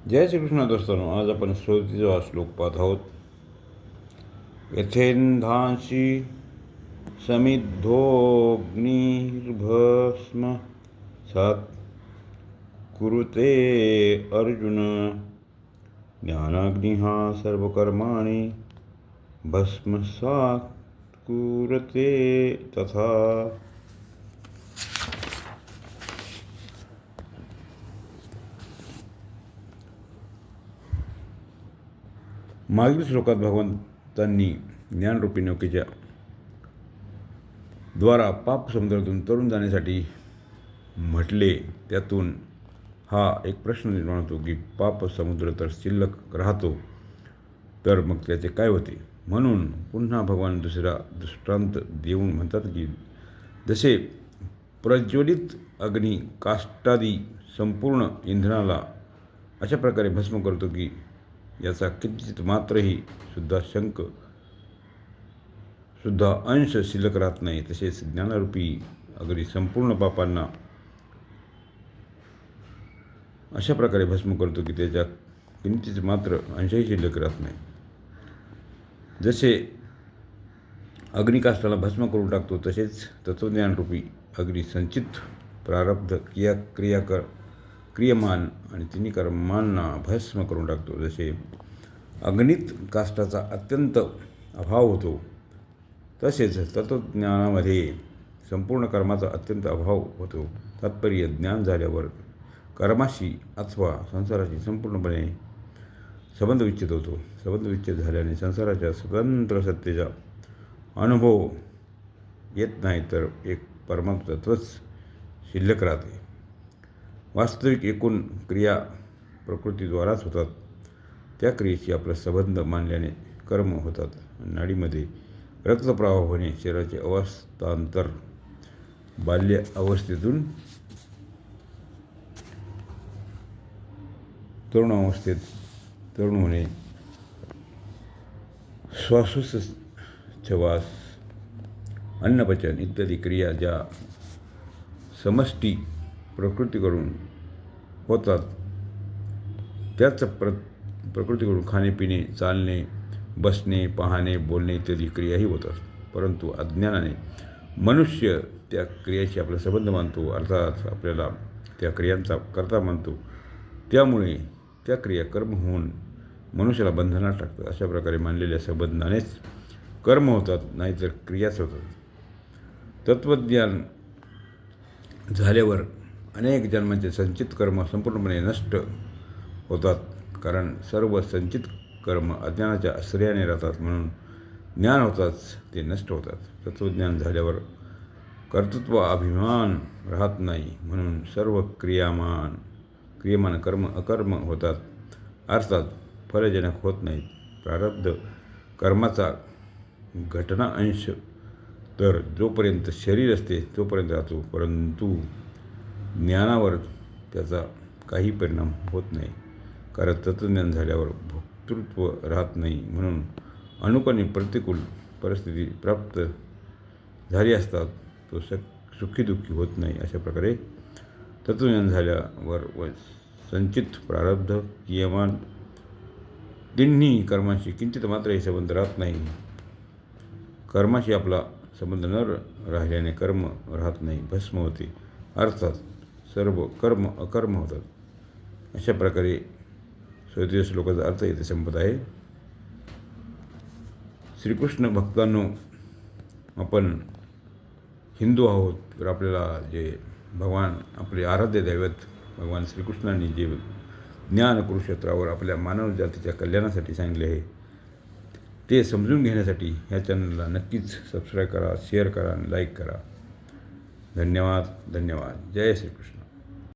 जय श्रीकृष्ण दोस्तांनो, आज आपण 37वा श्लोक पाहत आहोत. यथेंधांसी समिद्धोऽग्निर्भस्म सात् कुरुते अर्जुन ज्ञानाग्निः सर्वकर्माणि भस्मसात् कुरुते तथा. मागील श्लोकात भगवंतांनी ज्ञानरूपी नौकेच्या द्वारा पाप समुद्रातून तरुण जाण्यासाठी म्हटले. त्यातून हा एक प्रश्न निर्माण होतो की पाप समुद्र तर शिल्लक राहतो तर मग त्याचे काय होते. म्हणून पुन्हा भगवान दुसरा दृष्टांत देऊन म्हणतात की जसे प्रज्वलित अग्नी काष्टादी संपूर्ण इंधनाला अशा प्रकारे भस्म करतो की याचा किंचित मात्रही सुद्धा अंश शिल्लक राहत नाही, तसेच ज्ञानरूपी अग्नी संपूर्ण पापांना अशा प्रकारे भस्म करतो की त्याच्या किंचित मात्र अंशही शिल्लक राहत नाही. जसे अग्निकाष्ठाला भस्म करून टाकतो तसेच तत्वज्ञानरूपी अग्नी संचित प्रारब्ध क्रियमान आणि तिन्ही कर्मांना भस्म करून टाकतो. जसे अग्नीत काष्ठाचा अत्यंत अभाव होतो तसेच तत्वज्ञानामध्ये संपूर्ण कर्माचा अत्यंत अभाव होतो. तात्पर्य ज्ञान झाल्यावर कर्माशी अथवा संसाराशी संपूर्णपणे संबंध विच्छेद होतो. संबंध विच्छेद झाल्याने संसाराच्या स्वतंत्र सत्तेचा अनुभव येत नाही, तर एक परमात्म तत्वच शिल्लक राहते. वास्तविक एकूण क्रिया प्रकृतीद्वाराच होतात. त्या क्रियेशी आपला संबंध मानल्याने कर्म होतात. नाडीमध्ये रक्तप्रवाह होणे, शरीराचे अवस्थांतर, बाल्य अवस्थेतून तरुणावस्थेत तरुण होणे, श्वासोच्छवास, अन्नपचन इत्यादी क्रिया ज्या समष्टी प्रकृतीकडून होतात त्याच प्रकृतीकडून खाणे, पिणे, चालणे, बसणे, पाहणे, बोलणे इत्यादी क्रियाही होतात. परंतु अज्ञानाने मनुष्य त्या क्रियाशी आपला संबंध मानतो, अर्थात आपल्याला त्या क्रियांचा कर्ता मानतो. त्यामुळे त्या क्रिया कर्म होऊन मनुष्याला बंधनात टाकतात. अशा प्रकारे मानलेल्या संबंधानेच कर्म होतात, नाहीतर क्रियाच होतात. तत्वज्ञान झाल्यावर अनेक जन्मांचे संचित कर्म संपूर्णपणे नष्ट होतात, कारण सर्व संचित कर्म अज्ञानाच्या आश्रयाने राहतात. म्हणून ज्ञान होताच ते नष्ट होतात. तत्वज्ञान झाल्यावर कर्तृत्व अभिमान राहत नाही, म्हणून सर्व क्रियमान कर्म अकर्म होतात, अर्थात फलजनक होत नाहीत. प्रारब्ध कर्माचा घटना अंश तर जोपर्यंत शरीर असते तोपर्यंत राहतो, परंतु ज्ञानावर त्याचा काही परिणाम होत नाही, कारण तत्वज्ञान झाल्यावर भोक्तृत्व राहत नाही. म्हणून अनुकूल प्रतिकूल परिस्थिती प्राप्त झाली असतात तो सुखी दुःखी होत नाही. अशा प्रकारे तत्वज्ञान झाल्यावर संचित प्रारब्ध क्रियमान तिन्ही कर्मांशी किंचित मात्रही संबंध राहत नाही. कर्माशी आपला संबंध न राहिल्याने कर्म राहत नाही, भस्म होते, अर्थात सर्व कर्म अकर्म होतात. अशा प्रकारे 37 श्लोकाचा अर्थ इथे संपत आहे. श्रीकृष्ण भक्तांनो, आपण हिंदू आहोत, तर आपल्याला जे भगवान आपले आराध्य दैवत भगवान श्रीकृष्णांनी जे ज्ञान कुरुक्षेत्रावर आपल्या मानव जातीच्या कल्याणासाठी सांगितले आहे ते समजून घेण्यासाठी ह्या चॅनलला नक्कीच सबस्क्राईब करा, शेअर करा आणि लाईक करा. धन्यवाद. जय श्रीकृष्ण.